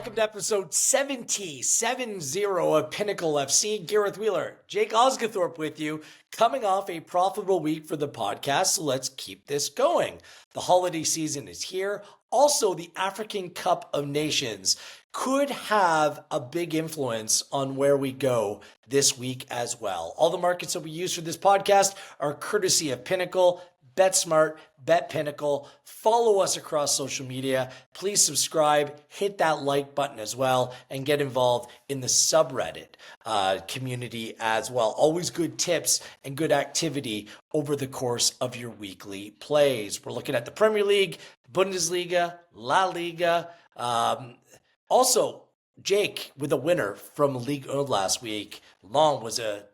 welcome to episode 70 of Pinnacle FC. Gareth Wheeler, Jake Osgathorpe with you, coming off a profitable week for the podcast, so let's keep this going. The holiday season is here. Also, the African Cup of Nations could have a big influence on where we go this week as well. All the markets that we use for this podcast are courtesy of Pinnacle. Bet smart, bet Pinnacle. Follow us across social media. Please subscribe, hit that like button as well, and get involved in the subreddit community as well. Always good tips and good activity over the course of your weekly plays. We're looking at the Premier League, Bundesliga, La Liga. Also, Jake with a winner from Liga last week. Long was a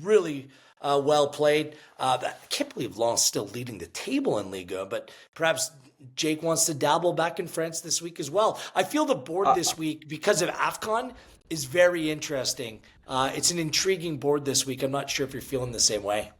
really well played. I can't believe Lens still leading the table in Liga, but perhaps Jake wants to dabble back in France this week as well. I feel the board this week, because of AFCON, is very interesting. It's an intriguing board this week. I'm not sure if you're feeling the same way.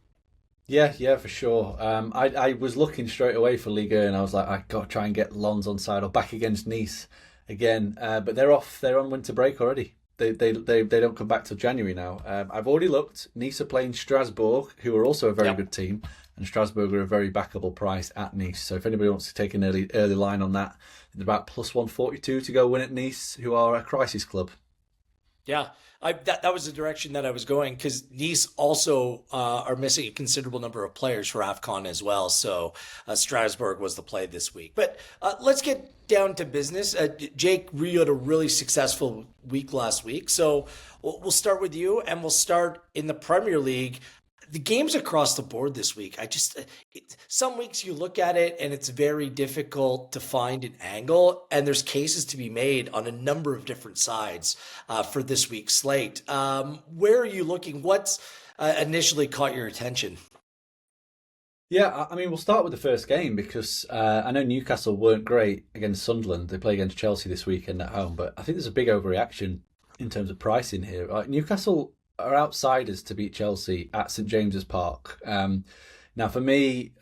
Yeah, for sure. I was looking straight away for Liga, and I was like, I got to try and get Lens on side or back against Nice again. But they're off. They're on winter break already. They don't come back till January now. I've already looked. Nice are playing Strasbourg, who are also a very good team, and Strasbourg are a very backable price at Nice. So if anybody wants to take an early line on that, it's about plus 142 to go win at Nice, who are a crisis club. Yeah, that was the direction that I was going, because Nice also are missing a considerable number of players for AFCON as well. So Strasbourg was the play this week. But let's get down to business. Jake, you had a really successful week last week. So we'll start with you, and we'll start in the Premier League. The games across the board this week, some weeks you look at it and it's very difficult to find an angle, and there's cases to be made on a number of different sides for this week's slate. Where are you looking? What's initially caught your attention? Yeah, I mean, we'll start with the first game because I know Newcastle weren't great against Sunderland. They play against Chelsea this weekend at home, but I think there's a big overreaction in terms of pricing here. Newcastle are outsiders to beat Chelsea at St James's Park. Now, for me,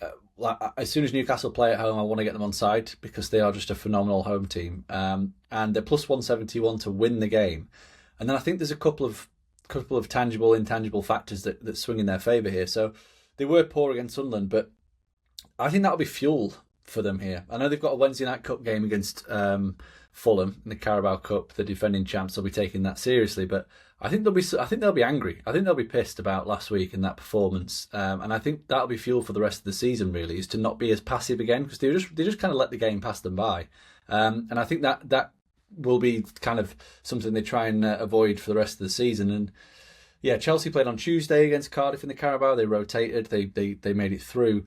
as soon as Newcastle play at home, I want to get them on side because they are just a phenomenal home team. And they're plus 171 to win the game. And then I think there's a couple of tangible, intangible factors that swing in their favour here. So they were poor against Sunderland, but I think that'll be fuel for them here. I know they've got a Wednesday night cup game against Fulham in the Carabao Cup. The defending champs will be taking that seriously, but I think they'll be angry. I think they'll be pissed about last week and that performance, and I think that'll be fuel for the rest of the season. Really, is to not be as passive again, because they just kind of let the game pass them by, and I think that will be kind of something they try and avoid for the rest of the season. And yeah, Chelsea played on Tuesday against Cardiff in the Carabao. They rotated. They made it through.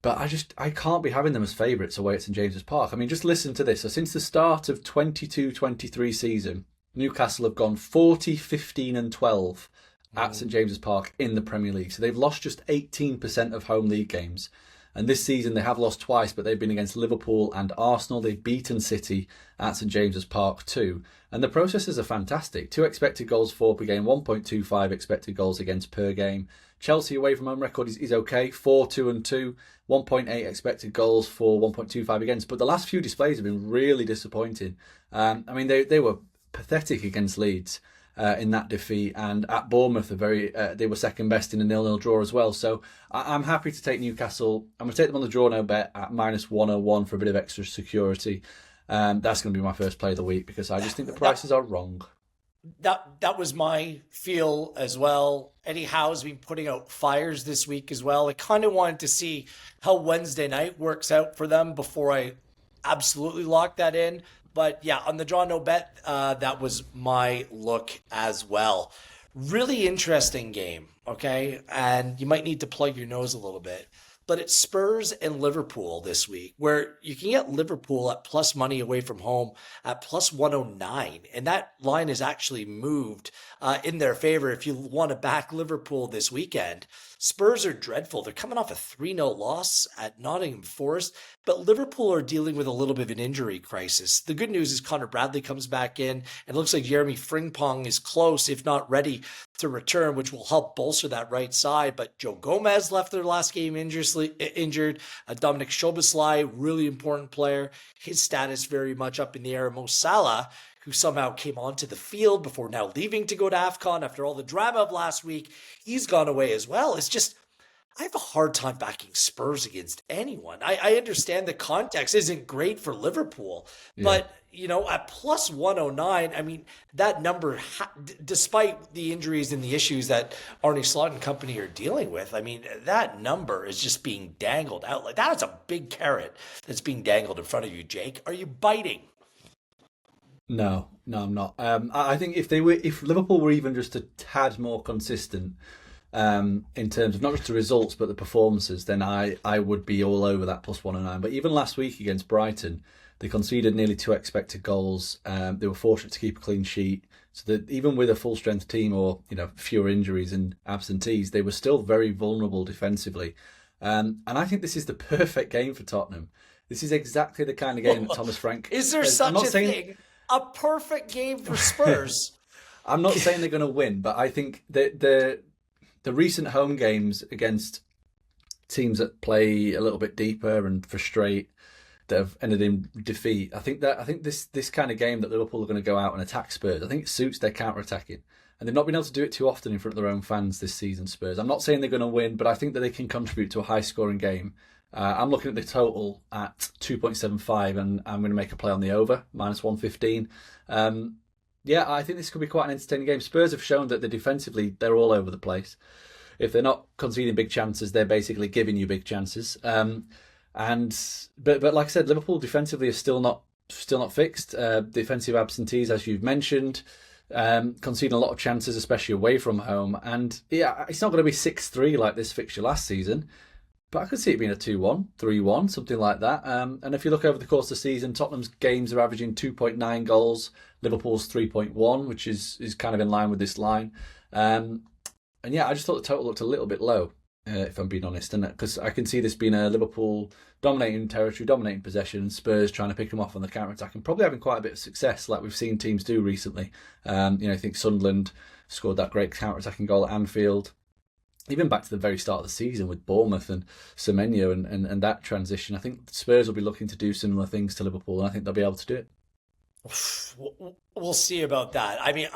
But I can't be having them as favourites away at St James's Park. I mean, just listen to this. So since the start of 22-23 season, Newcastle have gone 40, 15 and 12 at St James's Park in the Premier League. So they've lost just 18% of home league games. And this season they have lost twice, but they've been against Liverpool and Arsenal. They've beaten City at St James's Park too. And the processes are fantastic. 2 expected goals for per game, 1.25 expected goals against per game. Chelsea away from home record is okay, 4-2-2, 1.8 expected goals for 1.25 against. But the last few displays have been really disappointing. I mean, they were pathetic against Leeds in that defeat, and at Bournemouth they were second best in a 0-0 draw as well. So I'm happy to take Newcastle. I'm going to take them on the draw no bet at minus 101 for a bit of extra security. That's going to be my first play of the week because I just think the prices are wrong. That was my feel as well. Eddie Howe's been putting out fires this week as well. I kind of wanted to see how Wednesday night works out for them before I absolutely lock that in. But yeah, on the draw no bet, that was my look as well. Really interesting game, okay? And you might need to plug your nose a little bit. But it's Spurs and Liverpool this week, where you can get Liverpool at plus money away from home at plus 109. And that line is actually moved in their favor if you want to back Liverpool this weekend. Spurs are dreadful. They're coming off a 3-0 loss at Nottingham Forest, but Liverpool are dealing with a little bit of an injury crisis. The good news is Connor Bradley comes back in, and it looks like Jeremy Frimpong is close, if not ready, to return, which will help bolster that right side. But Joe Gomez left their last game injured. Dominic Szoboszlai, really important player. His status very much up in the air. Mo Salah, who somehow came onto the field before now leaving to go to AFCON after all the drama of last week. He's gone away as well. It's just, I have a hard time backing Spurs against anyone. I understand the context isn't great for Liverpool, but at plus 109, I mean, that number, despite the injuries and the issues that Arne Slot and company are dealing with, I mean, that number is just being dangled out. Like, that is a big carrot that's being dangled in front of you, Jake. Are you biting? No, I'm not. I think if Liverpool were even just a tad more consistent, in terms of not just the results but the performances, then I would be all over that plus 109. But even last week against Brighton, they conceded nearly 2 expected goals. They were fortunate to keep a clean sheet, so that even with a full strength team or fewer injuries and absentees, they were still very vulnerable defensively. And I think this is the perfect game for Tottenham. This is exactly the kind of game that Thomas Frank. Is there such a thing? A perfect game for Spurs. I'm not saying they're going to win, but I think that the recent home games against teams that play a little bit deeper and frustrate, that have ended in defeat, I think this kind of game that Liverpool are going to go out and attack Spurs, I think it suits their counter-attacking. And they've not been able to do it too often in front of their own fans this season, Spurs. I'm not saying they're going to win, but I think that they can contribute to a high-scoring game. I'm looking at the total at 2.75, and I'm going to make a play on the over, minus 115. I think this could be quite an entertaining game. Spurs have shown that defensively, they're all over the place. If they're not conceding big chances, they're basically giving you big chances. But like I said, Liverpool defensively is still not fixed. Defensive absentees, as you've mentioned, conceding a lot of chances, especially away from home. And it's not going to be 6-3 like this fixture last season, but I could see it being a 2-1, 3-1, something like that. And if you look over the course of the season, Tottenham's games are averaging 2.9 goals, Liverpool's 3.1, which is kind of in line with this line. I just thought the total looked a little bit low, if I'm being honest, and because I can see this being a Liverpool dominating territory, dominating possession, and Spurs trying to pick them off on the counter-attack and probably having quite a bit of success like we've seen teams do recently. I think Sunderland scored that great counter-attacking goal at Anfield. Even back to the very start of the season with Bournemouth and Semenyo and that transition, I think Spurs will be looking to do similar things to Liverpool, and I think they'll be able to do it. We'll see about that. I mean,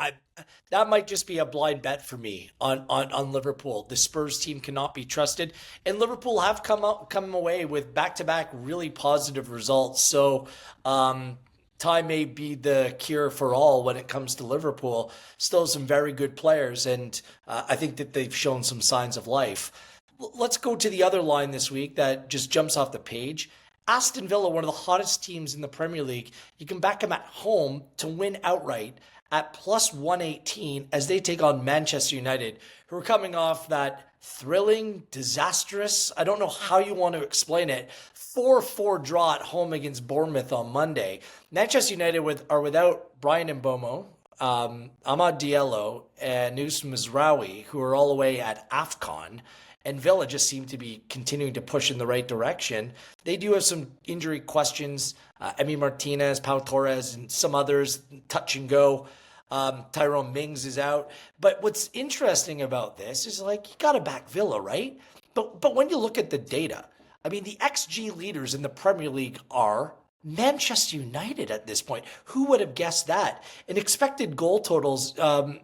that might just be a blind bet for me on Liverpool. The Spurs team cannot be trusted, and Liverpool have come away with back-to-back really positive results. So time may be the cure for all when it comes to Liverpool. Still some very good players, and I think that they've shown some signs of life. Let's go to the other line this week that just jumps off the page. Aston Villa, one of the hottest teams in the Premier League, you can back them at home to win outright at plus 118 as they take on Manchester United, who are coming off that thrilling, disastrous, I don't know how you want to explain it, 4-4 draw at home against Bournemouth on Monday. Manchester United are without Brian Mbomo, Amad Diallo, and Nus Mizraoui, who are all away at AFCON. And Villa just seem to be continuing to push in the right direction. They do have some injury questions. Emi Martinez, Pau Torres, and some others, touch and go. Tyrone Mings is out. But what's interesting about this is, you got to back Villa, right? But when you look at the data, I mean, the XG leaders in the Premier League are Manchester United at this point. Who would have guessed that? And expected goal totals, or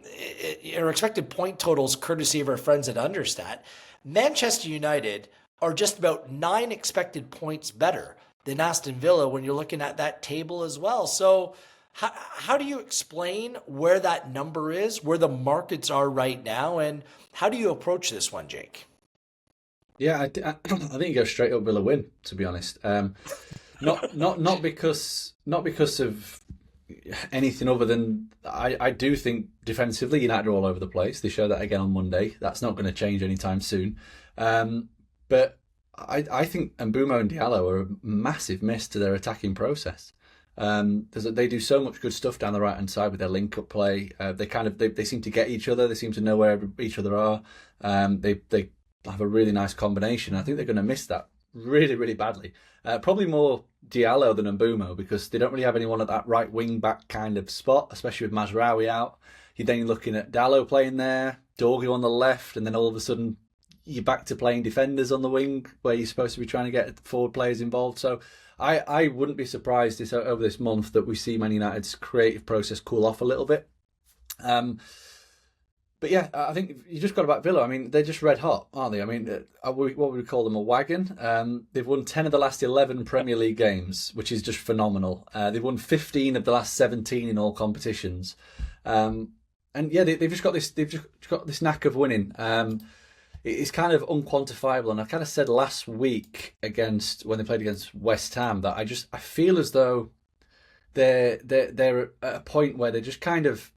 expected point totals, courtesy of our friends at Understat, Manchester United are just about 9 expected points better than Aston Villa when you're looking at that table as well. So how do you explain where that number is, where the markets are right now, and how do you approach this one, Jake? Yeah, I think you go straight up Villa win, to be honest. Not because of anything other than I do think defensively United are all over the place. They show that again on Monday. That's not going to change anytime soon. But I think Mbumo and Diallo are a massive miss to their attacking process. They do so much good stuff down the right hand side with their link up play. They seem to get each other. They seem to know where each other are. They have a really nice combination. I think they're going to miss that really, really badly. Probably more Diallo than Mbumo, because they don't really have anyone at that right wing back kind of spot, especially with Mazraoui out. You're then looking at Diallo playing there, Dorgu on the left, and then all of a sudden you're back to playing defenders on the wing where you're supposed to be trying to get forward players involved. So I wouldn't be surprised over this month that we see Man United's creative process cool off a little bit. But yeah, I think you just got about Villa. I mean, they're just red hot, aren't they? I mean, what would we call them, a wagon? They've won 10 of the last 11 Premier League games, which is just phenomenal. They've won 15 of the last 17 in all competitions. And yeah, they've just got this knack of winning. It's kind of unquantifiable, and I kind of said last week when they played against West Ham that I feel as though they're at a point where they're kind of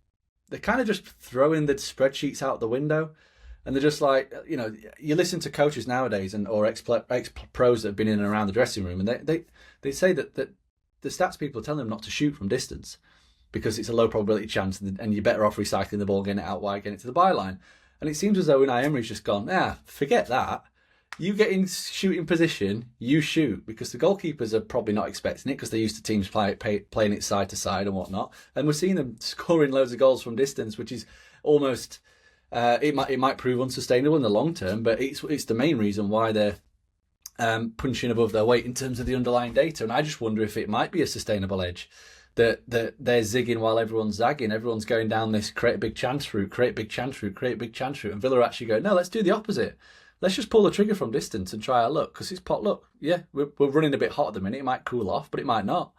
just throwing the spreadsheets out the window, and they're just like, you listen to coaches nowadays or ex-pros that have been in and around the dressing room, and they say that the stats people are telling them not to shoot from distance because it's a low probability chance, and you're better off recycling the ball, getting it out wide, getting it to the byline. And it seems as though Unai Emery's just gone, forget that. You get in shooting position, you shoot, because the goalkeepers are probably not expecting it because they're used to teams playing it side to side and whatnot. And we're seeing them scoring loads of goals from distance, which is almost it might prove unsustainable in the long term, but it's the main reason why they're punching above their weight in terms of the underlying data. And I just wonder if it might be a sustainable edge. That they're zigging while everyone's zagging. Everyone's going down this create a big chance route, and Villa actually go, no, let's do the opposite. Let's just pull the trigger from distance and try our luck, because it's pot luck. Yeah, we're running a bit hot at the minute. It might cool off, but it might not.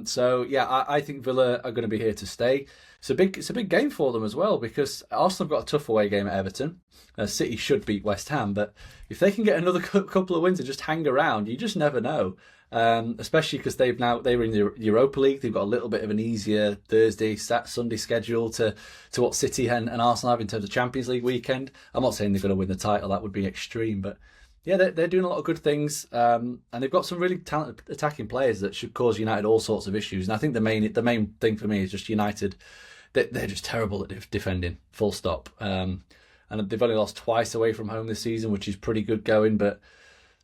So yeah, I think Villa are going to be here to stay. It's a big game for them as well, because Arsenal have got a tough away game at Everton. City should beat West Ham, but if they can get another couple of wins and just hang around, you just never know. Especially because they were in the Europa League. They've got a little bit of an easier Thursday, Sunday schedule to what City and Arsenal have in terms of Champions League weekend. I'm not saying they're going to win the title; that would be extreme. But yeah, they're doing a lot of good things, and they've got some really talented attacking players that should cause United all sorts of issues. And I think the main thing for me is just United. They're just terrible at defending. Full stop. And they've only lost twice away from home this season, which is pretty good going, but.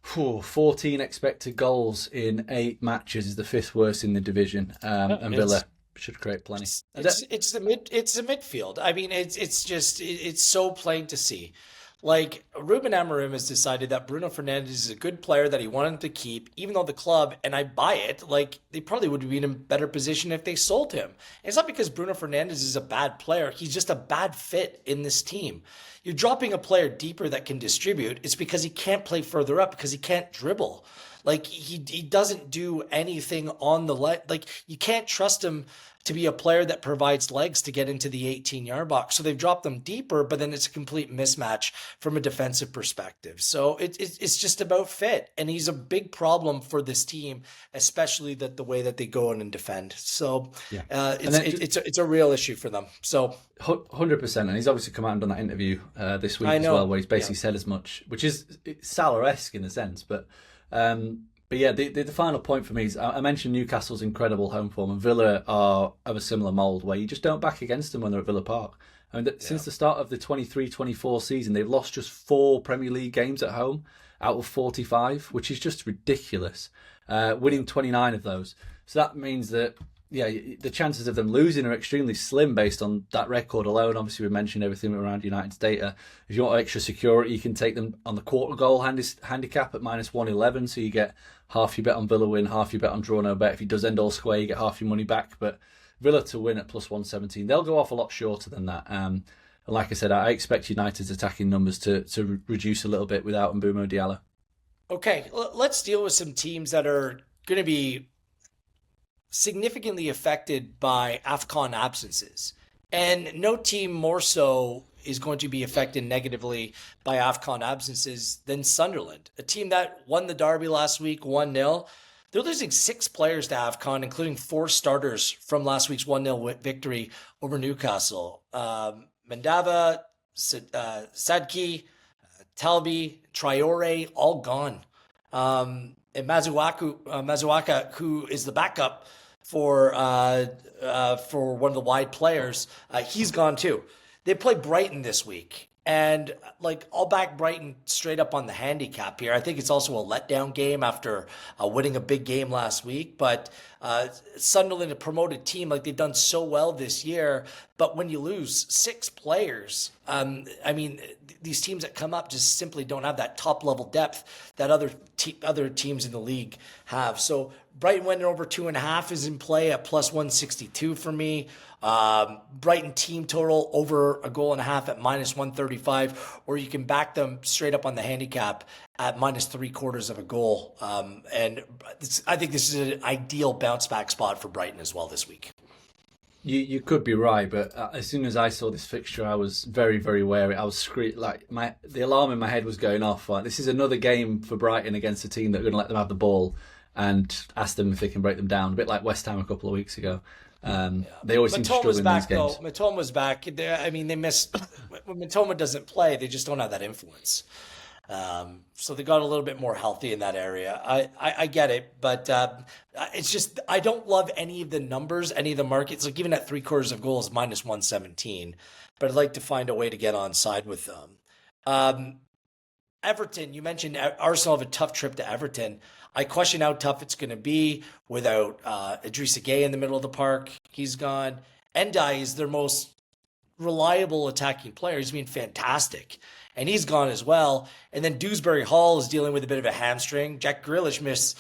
14 expected goals in 8 matches is the 5th worst in the division, and Villa should create plenty. It's the midfield. I mean, it's so plain to see. Like, Ruben Amorim has decided that Bruno Fernandes is a good player that he wanted to keep, even though the club, and I buy it, like, they probably would be in a better position if they sold him. And it's not because Bruno Fernandes is a bad player. He's just a bad fit in this team. You're dropping a player deeper that can distribute. It's because he can't play further up, because he can't dribble. Like, he doesn't do anything on the leg. Like, you can't trust him to be a player that provides legs to get into the 18-yard box. So they've dropped them deeper, but then it's a complete mismatch from a defensive perspective. So it's just about fit. And he's a big problem for this team, especially the way that they go in and defend. So yeah. It's a real issue for them. So 100%. And he's obviously come out and done that interview this week as well, where he's basically said as much, which is Salah-esque in a sense, but yeah, the final point for me is I mentioned Newcastle's incredible home form, and Villa are of a similar mould where you just don't back against them when they're at Villa Park. I mean, since the start of the 23-24 season, they've lost just 4 Premier League games at home out of 45, which is just ridiculous. Winning 29 of those. So that means that, yeah, the chances of them losing are extremely slim based on that record alone. Obviously, we mentioned everything around United's data. If you want extra security, you can take them on the quarter goal handicap at -111, so you get half your bet on Villa win, half your bet on draw no bet. If it does end all square, you get half your money back. But Villa to win at +117, they'll go off a lot shorter than that. And like I said, I expect United's attacking numbers to reduce a little bit without Mbeumo Diallo. Okay, let's deal with some teams that are going to be significantly affected by AFCON absences. And no team more so is going to be affected negatively by AFCON absences than Sunderland, a team that won the derby last week 1-0. They're losing 6 players to AFCON, including 4 starters from last week's 1-0 victory over Newcastle. Mandava, Sadki, Talbi, Traore, all gone. And Mazuaka, who is the backup for one of the wide players, he's gone too. They play Brighton this week, and like, I'll back Brighton straight up on the handicap here. I think it's also a letdown game after winning a big game last week, but Sunderland, a promoted team, like, they've done so well this year But when you lose 6 players, I mean, these teams that come up just simply don't have that top level depth that other teams in the league have. So Brighton went over 2.5 is in play at plus 162 for me. Brighton team total over a goal and a half at minus 135, or you can back them straight up on the handicap at minus 3/4 of a goal. I think this is an ideal bounce back spot for Brighton as well this week. You could be right, but as soon as I saw this fixture, I was very, very wary. I was the alarm in my head was going off. Like, this is another game for Brighton against a team that are going to let them have the ball and ask them if they can break them down. A bit like West Ham a couple of weeks ago. They always seem to struggle in these games. Mitoma was back. I mean, they missed when Mitoma doesn't play. They just don't have that influence. So they got a little bit more healthy in that area. I get it, but it's just I don't love any of the numbers, any of the markets. Like even at 3/4 of goals, minus 117. But I'd like to find a way to get on side with them. Everton, you mentioned Arsenal have a tough trip to Everton. I question how tough it's going to be without Idrissa Gueye in the middle of the park. He's gone. Endai is their most reliable attacking player. He's been fantastic. And he's gone as well. And then Dewsbury Hall is dealing with a bit of a hamstring. Jack Grealish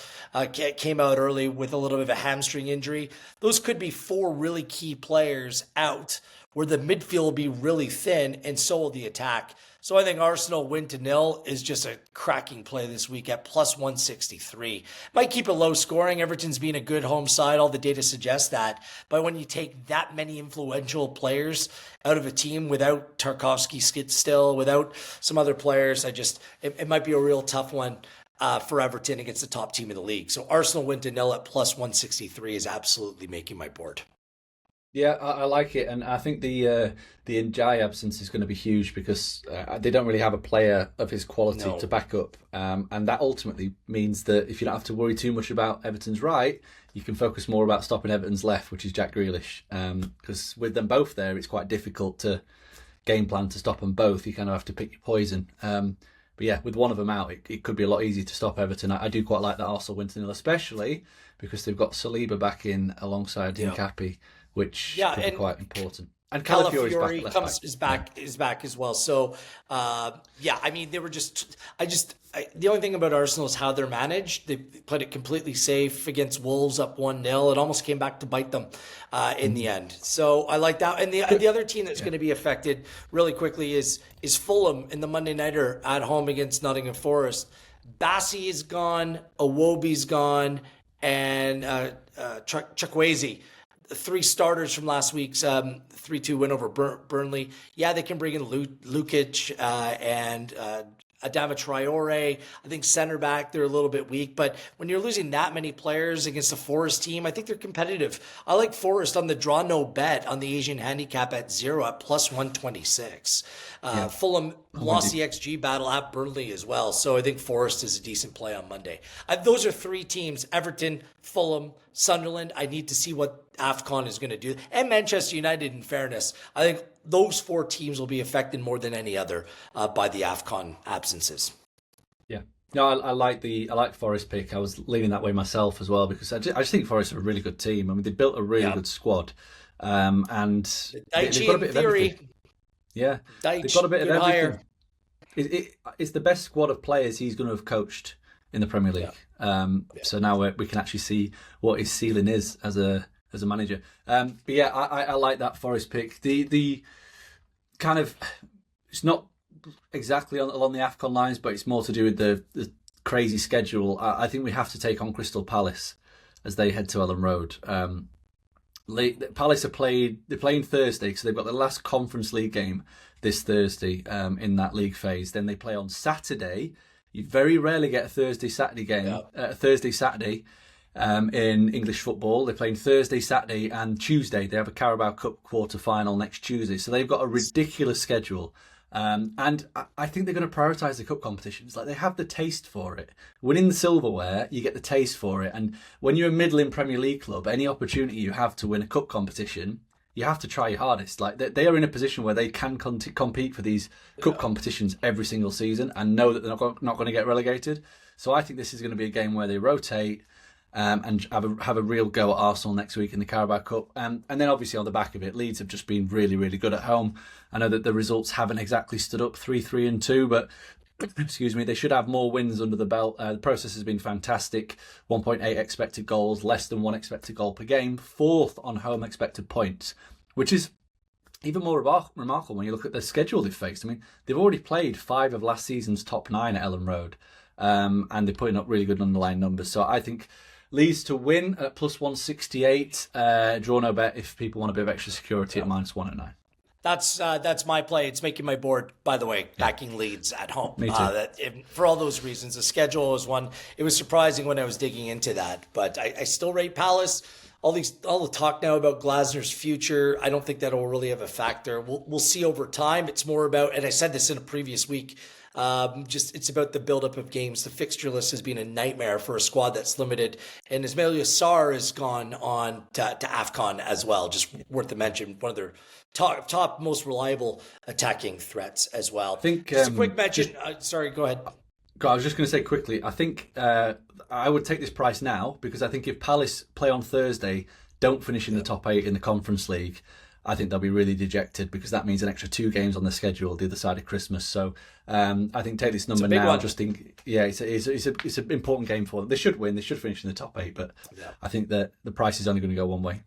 came out early with a little bit of a hamstring injury. Those could be 4 really key players out, where the midfield will be really thin, and so will the attack. So I think Arsenal win to 0 is just a cracking play this week at plus 163. Might keep it low scoring. Everton's been a good home side. All the data suggests that. But when you take that many influential players out of a team without Tarkowski still, without some other players, it might be a real tough one for Everton against the top team in the league. So Arsenal win to 0 at plus 163 is absolutely making my board. Yeah, I like it, and I think the Njai absence is going to be huge because they don't really have a player of his quality to back up, and that ultimately means that if you don't have to worry too much about Everton's right, you can focus more about stopping Everton's left, which is Jack Grealish. Because with them both there, it's quite difficult to game plan to stop them both. You kind of have to pick your poison. But yeah, with one of them out, it could be a lot easier to stop Everton. I do quite like that Arsenal win to 0, especially because they've got Saliba back in alongside Hincapié, which could be quite important. And Calafiori is back as well. So, I mean, they were the only thing about Arsenal is how they're managed. They played it completely safe against Wolves up 1-0. It almost came back to bite them in the end. So I like that. And the other team that's going to be affected really quickly is Fulham in the Monday Nighter at home against Nottingham Forest. Bassi is gone, Iwobi's gone, and Chukwueze. 3 starters from last week's 3-2 win over Burnley. Yeah, they can bring in Lukic and Adama Traore. I think center back, they're a little bit weak. But when you're losing that many players against a Forest team, I think they're competitive. I like Forest on the draw no bet on the Asian handicap at 0 at plus 126. Fulham lost the XG battle at Burnley as well. So I think Forest is a decent play on Monday. Those are 3 teams, Everton, Fulham, Sunderland. I need to see what AFCON is going to do. And Manchester United, in fairness. I think those 4 teams will be affected more than any other by the AFCON absences. Yeah. No, I like Forest pick. I was leaning that way myself as well because I just think Forest are a really good team. I mean, they built a really good squad. And they've got a bit of everything. Yeah. They've got a bit of everything. It's the best squad of players he's going to have coached in the Premier League. So now we can actually see what his ceiling is as a manager. But yeah, I like that Forest pick. The kind of, it's not exactly along the AFCON lines, but it's more to do with the crazy schedule. I think we have to take on Crystal Palace as they head to Ellen Road. Palace they're playing Thursday, so they've got the last Conference League game this Thursday in that league phase. Then they play on Saturday. You very rarely get a Thursday-Saturday game. Thursday-Saturday in English football. They're playing Thursday, Saturday and Tuesday. They have a Carabao Cup quarter-final next Tuesday. So they've got a ridiculous schedule. And I think they're going to prioritise the cup competitions. Like, they have the taste for it. Winning the silverware, you get the taste for it. And when you're a middling Premier League club, any opportunity you have to win a cup competition, you have to try your hardest. Like, they are in a position where they can compete for these cup competitions every single season and know that they're not going to get relegated. So I think this is going to be a game where they rotate. and have a real go at Arsenal next week in the Carabao Cup. And then obviously on the back of it, Leeds have just been really, really good at home. I know that the results haven't exactly stood up 3-3-2, but excuse me, they should have more wins under the belt. The process has been fantastic. 1.8 expected goals, less than 1 expected goal per game, 4th on home expected points, which is even more remarkable when you look at the schedule they've faced. I mean, they've already played 5 of last season's top 9 at Ellen Road, and they're putting up really good underlying numbers. So I think Leeds to win at plus 168. Draw no bet if people want a bit of extra security at minus 109. That's my play. It's making my board, by the way, backing Leeds at home. Me too. For all those reasons, the schedule was one. It was surprising when I was digging into that, but I still rate Palace. All the talk now about Glasner's future, I don't think that'll really have a factor. We'll see over time. It's more about, and I said this in a previous week, it's about the buildup of games. The fixture list has been a nightmare for a squad that's limited. And Ismail Yassar has gone on to AFCON as well. Just worth the mention. One of their top most reliable attacking threats as well. I think just a quick mention. Sorry, go ahead. I was just going to say quickly, I think I would take this price now because I think if Palace play on Thursday, don't finish in the top 8 in the Conference League, I think they'll be really dejected because that means an extra 2 games on the schedule the other side of Christmas. So I think take this number now. One. Just think, it's an important game for them. They should win. They should finish in the top 8, but I think that the price is only going to go one way.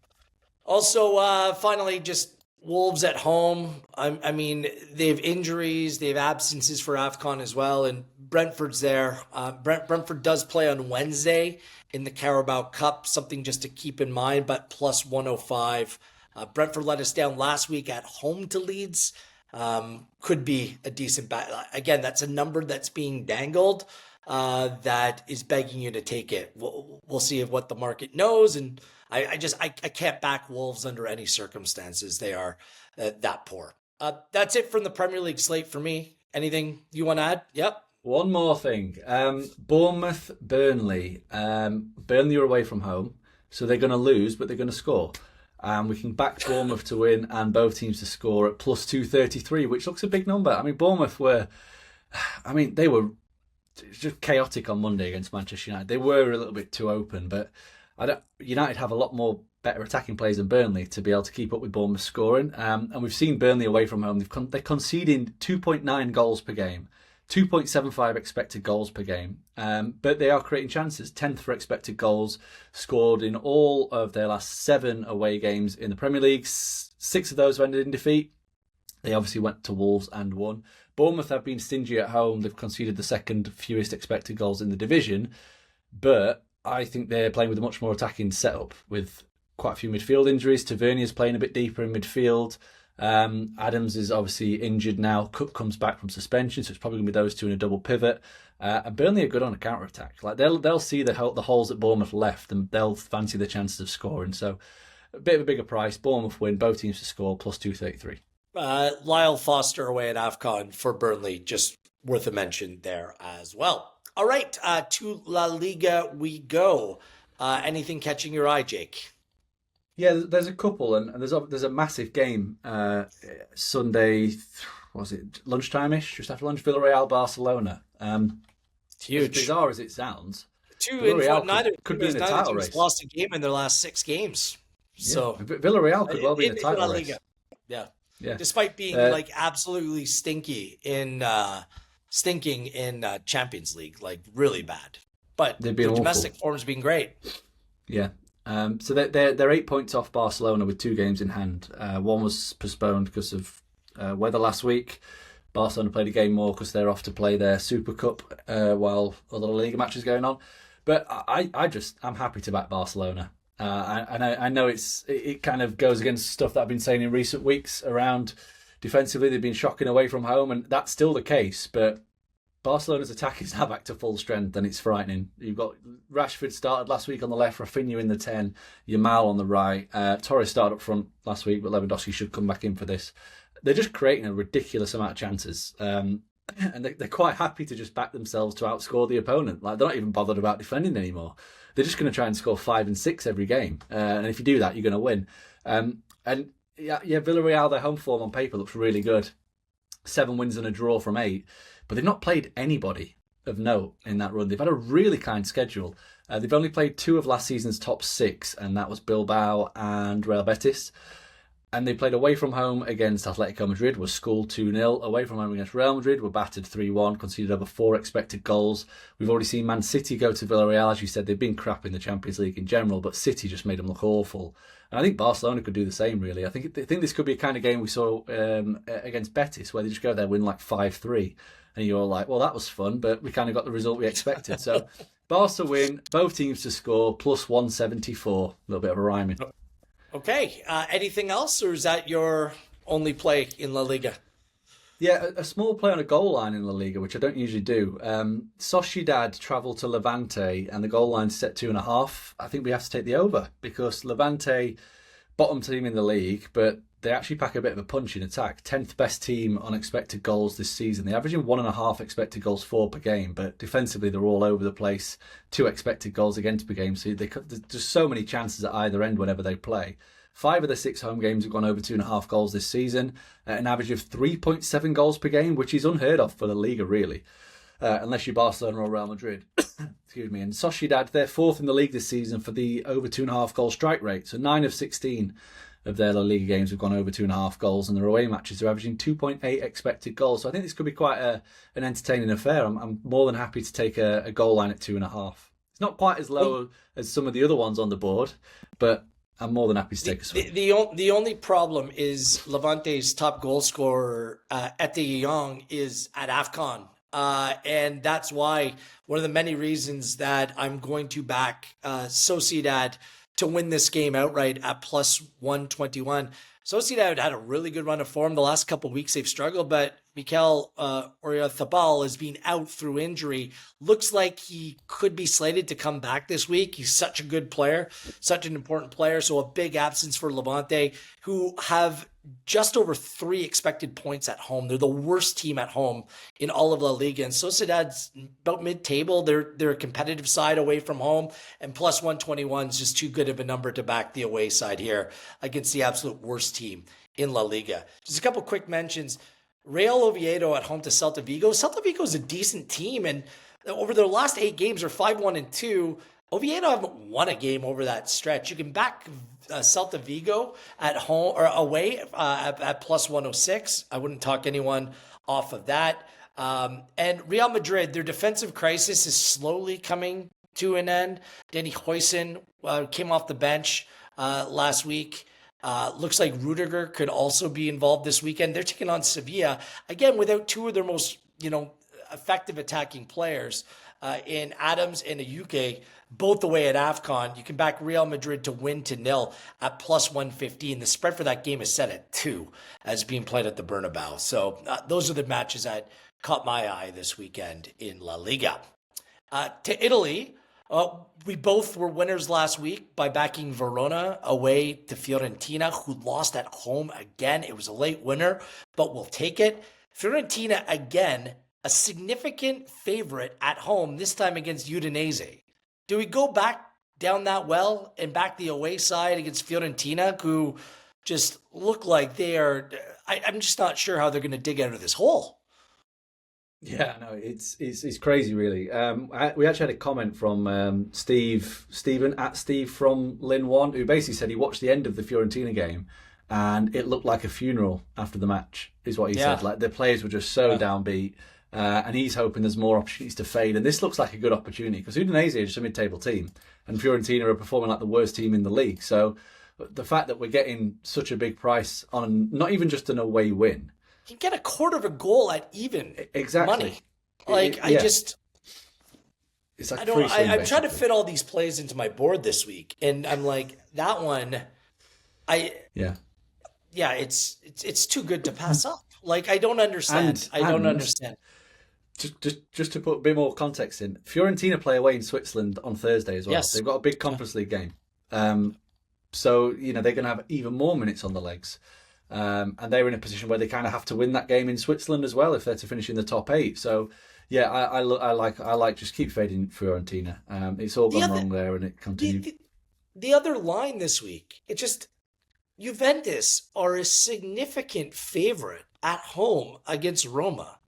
Also, finally, just Wolves at home. I mean, they have injuries, they have absences for AFCON as well, and Brentford's there. Brentford does play on Wednesday in the Carabao Cup, something just to keep in mind, but plus 105. Brentford let us down last week at home to Leeds. Could be a decent bet. Again, that's a number that's being dangled that is begging you to take it. We'll see what the market knows, and I can't back Wolves under any circumstances. They are that poor. That's it from the Premier League slate for me. Anything you want to add? Yep. One more thing. Bournemouth, Burnley. Burnley are away from home, so they're going to lose, but they're going to score. We can back Bournemouth to win and both teams to score at plus 233, which looks a big number. I mean, Bournemouth they were just chaotic on Monday against Manchester United. They were a little bit too open, but United have a lot more better attacking players than Burnley to be able to keep up with Bournemouth scoring. And we've seen Burnley away from home. They're conceding 2.9 goals per game, 2.75 expected goals per game. But they are creating chances. 10th for expected goals, scored in all of their last 7 away games in the Premier League. 6 of those have ended in defeat. They obviously went to Wolves and won. Bournemouth have been stingy at home. They've conceded the second fewest expected goals in the division. But I think they're playing with a much more attacking setup with quite a few midfield injuries. Tavernier's playing a bit deeper in midfield. Adams is obviously injured now. Cook comes back from suspension, so it's probably going to be those two in a double pivot. And Burnley are good on a counter-attack. Like they'll see the holes that Bournemouth left and they'll fancy the chances of scoring. So a bit of a bigger price. Bournemouth win, both teams to score, plus 233. Lyle Foster away at AFCON for Burnley, just worth a mention there as well. All right, to La Liga we go. Anything catching your eye, Jake? Yeah, there's a couple, and there's a massive game Sunday. Was it lunchtime-ish? Just after lunch, Villarreal, Barcelona. It's huge. As bizarre as it sounds, neither could be in a title race. Lost a game in their last 6 games. So Villarreal could well be in a title race. Yeah. Despite being absolutely stinking in Champions League, like really bad. But the domestic form's been great. Yeah. So they're 8 points off Barcelona with 2 games in hand. One was postponed because of weather last week. Barcelona played a game more because they're off to play their Super Cup while other Liga matches going on. But I'm happy to back Barcelona. I know it kind of goes against stuff that I've been saying in recent weeks around defensively. They've been shocking away from home, and that's still the case. But Barcelona's attack is now back to full strength, and it's frightening. You've got Rashford started last week on the left, Rafinha in the 10, Yamal on the right. Torres started up front last week, but Lewandowski should come back in for this. They're just creating a ridiculous amount of chances. And they're quite happy to just back themselves to outscore the opponent. Like, they're not even bothered about defending anymore. They're just going to try and score 5 and 6 every game. And if you do that, you're going to win. Villarreal, their home form on paper looks really good. 7 wins and a draw from 8. But they've not played anybody of note in that run. They've had a really kind schedule. They've only played 2 of last season's top 6, and that was Bilbao and Real Betis. And they played away from home against Atletico Madrid, was schooled 2-0. Away from home against Real Madrid, were battered 3-1, conceded over 4 expected goals. We've already seen Man City go to Villarreal. As you said, they've been crap in the Champions League in general, but City just made them look awful. And I think Barcelona could do the same, really. I think this could be a kind of game we saw against Betis, where they just go there, win like 5-3. And you're like, well, that was fun, but we kind of got the result we expected. So Barca win, both teams to score, plus 174. A little bit of a rhyming. Okay. Anything else, or is that your only play in La Liga? Yeah, a small play on a goal line in La Liga, which I don't usually do. Sociedad travel to Levante, and the goal line's set 2.5. I think we have to take the over, because Levante, bottom team in the league, but they actually pack a bit of a punch in attack. 10th best team on expected goals this season. They're averaging 1.5 expected goals for per game, but defensively they're all over the place. 2 expected goals against per game. So there's just so many chances at either end whenever they play. 5 of the 6 home games have gone over 2.5 goals this season, at an average of 3.7 goals per game, which is unheard of for the Liga, really. Unless you're Barcelona or Real Madrid. Excuse me. And Sociedad, they're 4th in the league this season for the over 2.5 goal strike rate. So 9 of 16 of their La Liga games have gone over 2.5 goals, and their away matches are averaging 2.8 expected goals. So I think this could be quite an entertaining affair. I'm more than happy to take a goal line at 2.5. It's not quite as low as some of the other ones on the board, but I'm more than happy to take a swing. The only problem is Levante's top goal scorer, Ete Young, is at AFCON. And that's why one of the many reasons that I'm going to back Sociedad to win this game outright at plus 121. Sociedad had a really good run of form. The last couple of weeks they've struggled, but Mikel Oyarzabal has been out through injury. Looks like he could be slated to come back this week. He's such a good player, such an important player. So a big absence for Levante, who have just over 3 expected points at home. They're the worst team at home in all of La Liga. And Sociedad's about mid-table. They're a competitive side away from home. And plus 121 is just too good of a number to back the away side here against the absolute worst team in La Liga. Just a couple quick mentions. Real Oviedo at home to Celta Vigo. Celta Vigo is a decent team, and over their last 8 games are 5-1-2. Oviedo haven't won a game over that stretch. You can back Celta Vigo at home or away at plus 106. I wouldn't talk anyone off of that. And Real Madrid, their defensive crisis is slowly coming to an end. Danny Huijsen came off the bench last week. Looks like Rudiger could also be involved this weekend. They're taking on Sevilla, again, without 2 of their most, effective attacking players in Adams and Ayuke, both away at AFCON. You can back Real Madrid to win to 0 at plus 115. The spread for that game is set at 2 as being played at the Bernabeu. So those are the matches that caught my eye this weekend in La Liga. To Italy, we both were winners last week by backing Verona away to Fiorentina, who lost at home again. It was a late winner, but we'll take it. Fiorentina, again, a significant favorite at home, this time against Udinese. Do we go back down that well and back the away side against Fiorentina, who just look like they are... I'm just not sure how they're going to dig out of this hole. Yeah, no, it's crazy, really. We actually had a comment from Stephen at Steve from Lin One, who basically said he watched the end of the Fiorentina game and it looked like a funeral after the match, is what he said. Like, the players were just so downbeat, and he's hoping there's more opportunities to fade. And this looks like a good opportunity because Udinese is just a mid-table team, and Fiorentina are performing like the worst team in the league. So the fact that we're getting such a big price on not even just an away win. You can get a quarter of a goal at even money. Like, It's like I'm trying to fit all these plays into my board this week, and I'm like, that one, it's too good to pass up. Like, I don't understand. I don't understand. Just to put a bit more context in, Fiorentina play away in Switzerland on Thursday as well. Yes. They've got a big Conference League game. So, they're going to have even more minutes on the legs. And they're in a position where they kind of have to win that game in Switzerland as well if they're to finish in the top 8. So, yeah, I like just keep fading Fiorentina. It's all gone wrong there, and it continues. The other line this week, it just... Juventus are a significant favorite at home against Roma.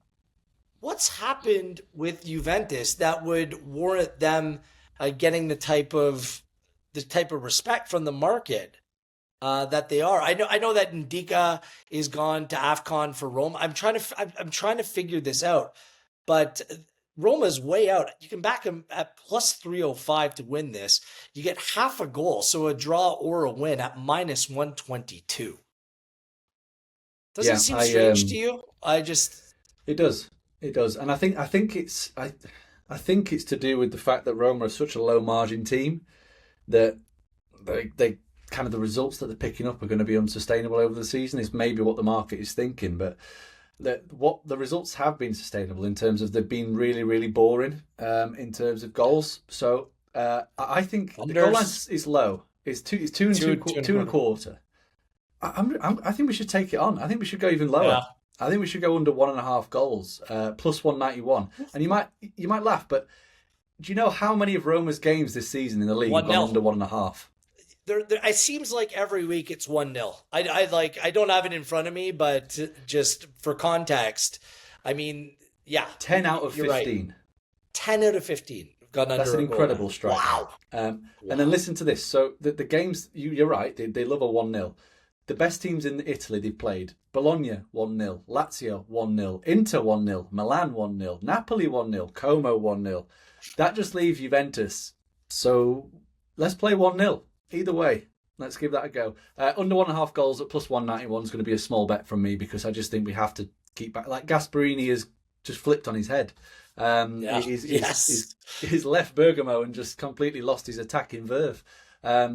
what's happened with Juventus that would warrant them getting the type of respect from the market that they are? I know that Ndika is gone to AFCON for Roma. I'm trying to figure this out, but Roma's way out. You can back them at plus 305 to win this. You get half a goal, so a draw or a win at minus 122. Doesn't it Yeah, seem strange to you? I just it does. It does. And I think it's to do with the fact that Roma are such a low margin team that they kind of the results that they're picking up are going to be unsustainable over the season is maybe what the market is thinking. But what the results have been sustainable in terms of they've been really, really boring in terms of goals. So I think the goal line is low. It's two and a quarter. I think we should take it on. I think we should go even lower. yeah. I think we should go under 1.5 goals, plus 191. And you might laugh, but do you know how many of Roma's games this season in the league have gone 1-0. under 1.5? It seems like every week it's 1-0. I don't have it in front of me, but just for context, I mean, yeah, 10 out of you're 15. right. 10 out of 15 have gone under That's an a goal incredible line. strike. Wow. And then listen to this. So the games, you're right, they love a 1-0. The best teams in Italy they've played: Bologna 1-0, Lazio 1-0, Inter 1-0, Milan 1-0, Napoli 1-0, Como 1-0. That just leaves Juventus. So let's play 1-0. Either way, let's give that a go. Under 1.5 goals at plus 191 is going to be a small bet from me because I just think we have to keep back. Like Gasperini has just flipped on his head. He's left Bergamo and just completely lost his attacking verve. I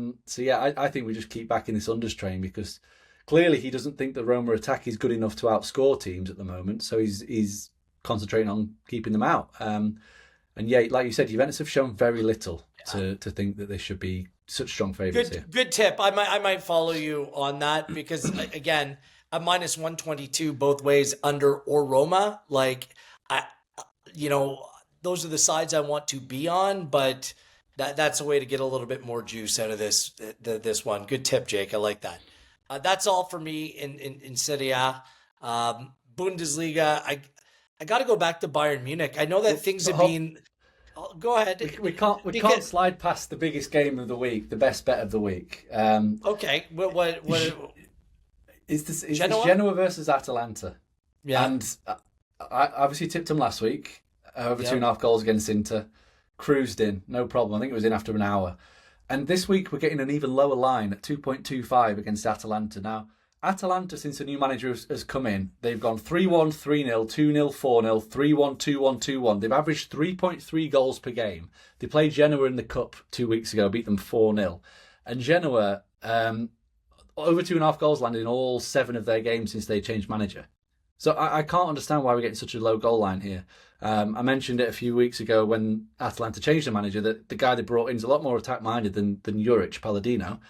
think we just keep back in this unders train because clearly he doesn't think the Roma attack is good enough to outscore teams at the moment. So he's concentrating on keeping them out. Like you said, Juventus have shown very little to think that they should be such strong favourites here. Good tip. I might follow you on that because again, a minus 122 both ways under or Roma. Like those are the sides I want to be on, but that's a way to get a little bit more juice out of this one. Good tip, Jake. I like that. That's all for me in Serie A. Bundesliga, I got to go back to Bayern Munich. I know that things have been. Go ahead. We can't slide past the biggest game of the week, the best bet of the week. Okay. What It's Genoa? Genoa versus Atalanta. Yeah. And I obviously tipped them last week over Yeah. 2.5 goals against Inter. Cruised in, no problem. I think it was in after an hour. And this week we're getting an even lower line at 2.25 against Atalanta. Now, Atalanta, since the new manager has come in, they've gone 3-1, 3-0, 2-0, 4-0, 3-1, 2-1, 2-1. They've averaged 3.3 goals per game. They played Genoa in the Cup 2 weeks ago, beat them 4-0. And Genoa, over 2.5 goals landed in all 7 of their games since they changed manager. So I can't understand why we're getting such a low goal line here. I mentioned it a few weeks ago when Atalanta changed the manager that the guy they brought in is a lot more attack-minded than Juric Palladino.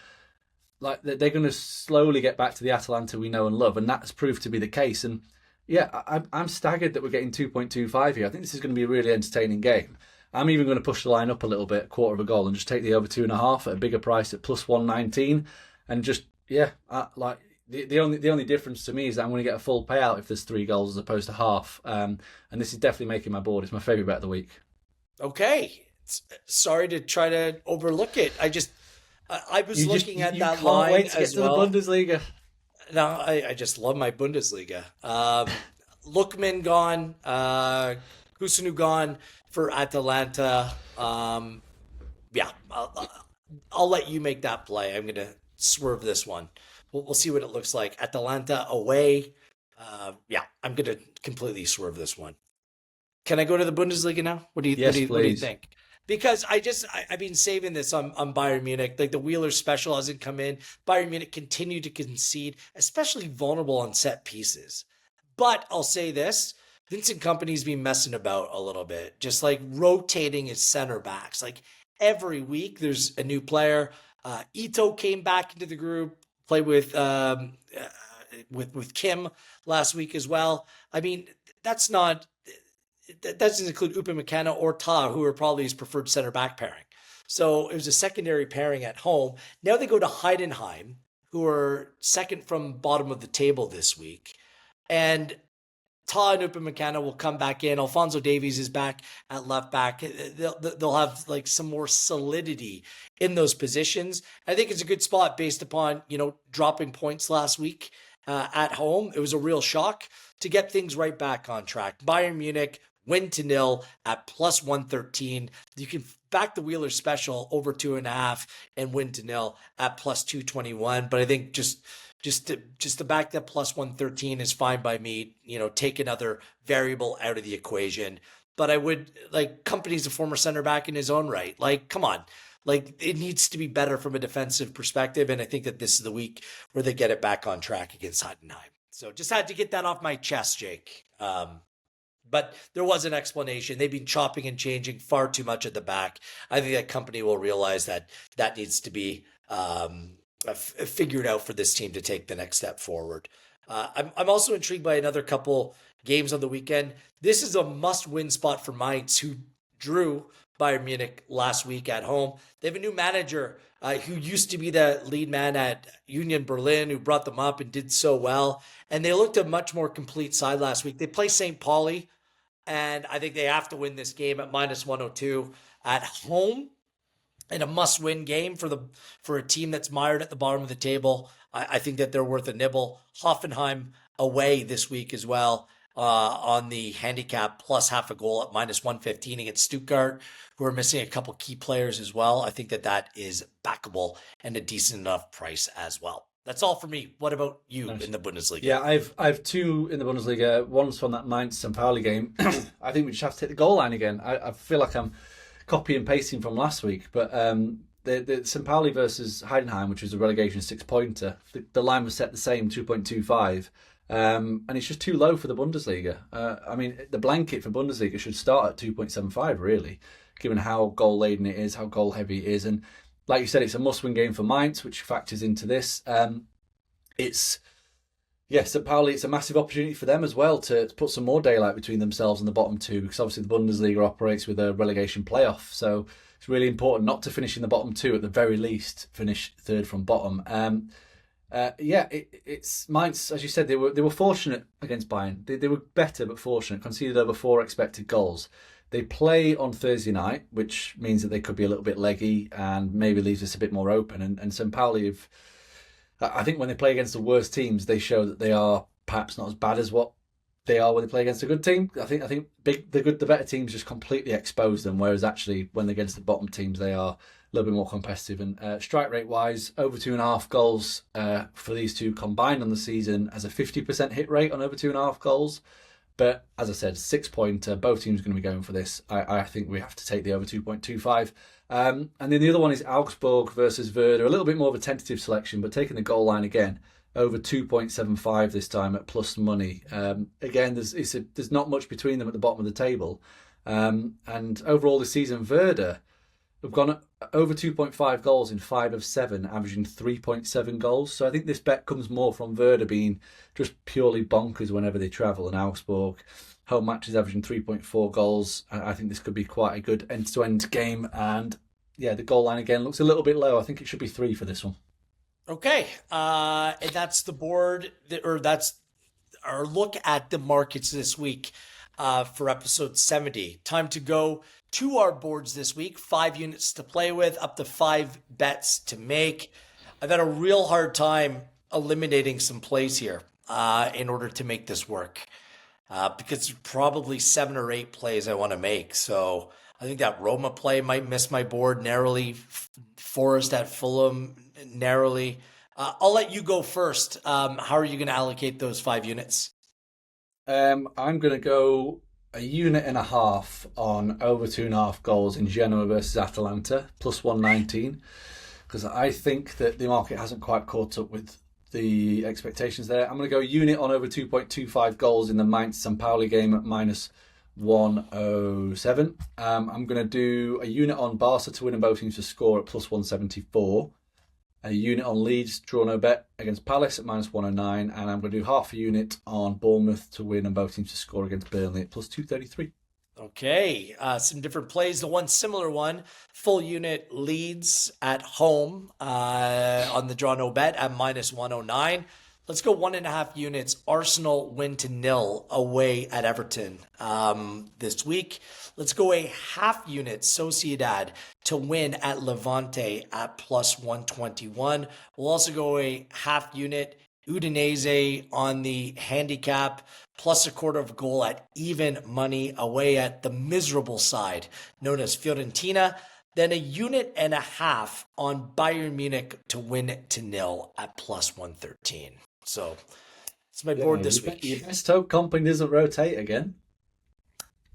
Like they're going to slowly get back to the Atalanta we know and love, and that's proved to be the case. And yeah, I'm staggered that we're getting 2.25 here. I think this is going to be a really entertaining game. I'm even going to push the line up a little bit, a quarter of a goal, and just take the over 2.5 at a bigger price at plus 119, and just The only difference to me is that I'm going to get a full payout if there's 3 goals as opposed to half. And this is definitely making my board. It's my favourite bet of the week. Okay. Sorry to try to overlook it. I was looking at that can't line wait to get as to well. the Bundesliga. No, I just love my Bundesliga. Lookman gone. Kusunu gone for Atalanta. I'll let you make that play. I'm going to swerve this one. We'll see what it looks like. Atalanta away. I'm going to completely swerve this one. Can I go to the Bundesliga now? What do you think? Because I've been saving this on Bayern Munich. Like the Wheeler special hasn't come in. Bayern Munich continue to concede, especially vulnerable on set pieces. But I'll say this. Vincent Kompany's been messing about a little bit, just like rotating his center backs. Like every week there's a new player. Ito came back into the group, played with Kim last week as well. I mean, that doesn't include Upamecano or Ta, who are probably his preferred center back pairing. So it was a secondary pairing at home. Now they go to Heidenheim, who are second from bottom of the table this week. And Ta Upamecano will come back in. Alphonso Davies is back at left back. They'll have like some more solidity in those positions. I think it's a good spot based upon, dropping points last week at home. It was a real shock to get things right back on track. Bayern Munich win to nil at plus 113. You can back the Wheeler special over 2.5 and win to nil at plus 221. But I think just to back that plus 113 is fine by me. Take another variable out of the equation. But I would Company's a former center back in his own right. Come on. It needs to be better from a defensive perspective. And I think that this is the week where they get it back on track against Heidenheim. So just had to get that off my chest, Jake. But there was an explanation. They've been chopping and changing far too much at the back. I think that Company will realize that needs to be figured out for this team to take the next step forward. I'm also intrigued by another couple games on the weekend. This is a must-win spot for Mainz, who drew Bayern Munich last week at home. They have a new manager who used to be the lead man at Union Berlin, who brought them up and did so well. And they looked a much more complete side last week. They play St. Pauli, and I think they have to win this game at minus 102 at home. And a must-win game for a team that's mired at the bottom of the table. I think that they're worth a nibble. Hoffenheim away this week as well on the handicap, plus half a goal at minus 115 against Stuttgart, who are missing a couple key players as well. I think that is backable and a decent enough price as well. That's all for me. What about you in the Bundesliga? Yeah, I've two in the Bundesliga. One's from that Mainz-St. Pauli game. I think we just have to hit the goal line again. I feel like I'm copy and pasting from last week, but the St. Pauli versus Heidenheim, which was a relegation 6-pointer, the line was set the same, 2.25, and it's just too low for the Bundesliga. The blanket for Bundesliga should start at 2.75, really, given how goal-laden it is, how goal-heavy it is, and like you said, it's a must-win game for Mainz, which factors into this. St. Pauli, it's a massive opportunity for them as well to put some more daylight between themselves and the bottom two, because obviously the Bundesliga operates with a relegation playoff. So it's really important not to finish in the bottom two, at the very least, finish third from bottom. It's Mainz, as you said, they were fortunate against Bayern. They were better but fortunate, conceded over 4 expected goals. They play on Thursday night, which means that they could be a little bit leggy and maybe leaves us a bit more open. And St. Pauli have... I think when they play against the worst teams, they show that they are perhaps not as bad as what they are when they play against a good team. I think the better teams just completely expose them, whereas actually when they're against the bottom teams, they are a little bit more competitive. And strike rate wise, over 2.5 goals for these two combined on the season as a 50% hit rate on over 2.5 goals. But as I said, 6-pointer, both teams are going to be going for this. I think we have to take the over 2.25. And then the other one is Augsburg versus Werder. A little bit more of a tentative selection, but taking the goal line again, over 2.75 this time at plus money. Again, there's not much between them at the bottom of the table. And overall this season, Werder have gone over 2.5 goals in 5 of 7, averaging 3.7 goals. So I think this bet comes more from Werder being just purely bonkers whenever they travel, and Augsburg home matches averaging 3.4 goals. I think this could be quite a good end-to-end game. And yeah, the goal line again looks a little bit low. I think it should be 3 for this one. Okay, and that's the board, or that's our look at the markets this week for episode 70. Time to go to our boards this week. 5 units to play with, up to 5 bets to make. I've had a real hard time eliminating some plays here in order to make this work. Because there's probably 7 or 8 plays I want to make. So I think that Roma play might miss my board narrowly. Forest at Fulham narrowly. I'll let you go first. How are you going to allocate those 5 units? I'm going to go 1.5 units on over 2.5 goals in Genoa versus Atalanta, plus 119. Because I think that the market hasn't quite caught up with the expectations there. I'm going to go unit on over 2.25 goals in the Mainz-St. Pauli game at minus 107. I'm going to do a unit on Barca to win and both teams to score at plus 174. A unit on Leeds, draw no bet against Palace at minus 109. And I'm going to do half a unit on Bournemouth to win and both teams to score against Burnley at plus 233. Okay, some different plays. The one similar one, full unit Leeds at home on the draw no bet at minus 109. Let's go 1.5 units. Arsenal win to 0 away at Everton this week. Let's go a half unit. Sociedad to win at Levante at plus 121. We'll also go a half unit. Udinese on the handicap, plus a quarter of a goal at even money away at the miserable side known as Fiorentina. Then a unit and a half on Bayern Munich to win to 0 at plus 113. So it's my board this week. You best hope comping doesn't rotate again.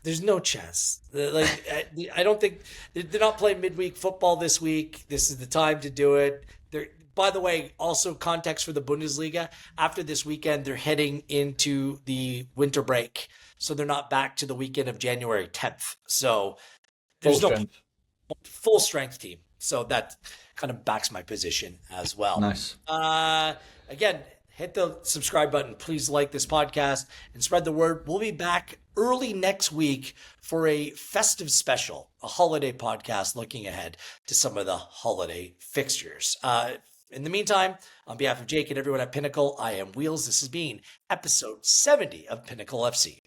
There's no chance. I don't think they're not playing midweek football this week. This is the time to do it. By the way, also context for the Bundesliga. After this weekend, they're heading into the winter break, so they're not back to the weekend of January 10th. So there's no full strength team. So that kind of backs my position as well. Nice. Again, hit the subscribe button. Please like this podcast and spread the word. We'll be back early next week for a festive special, a holiday podcast looking ahead to some of the holiday fixtures. In the meantime, on behalf of Jake and everyone at Pinnacle, I am Wheels. This has been episode 70 of Pinnacle FC.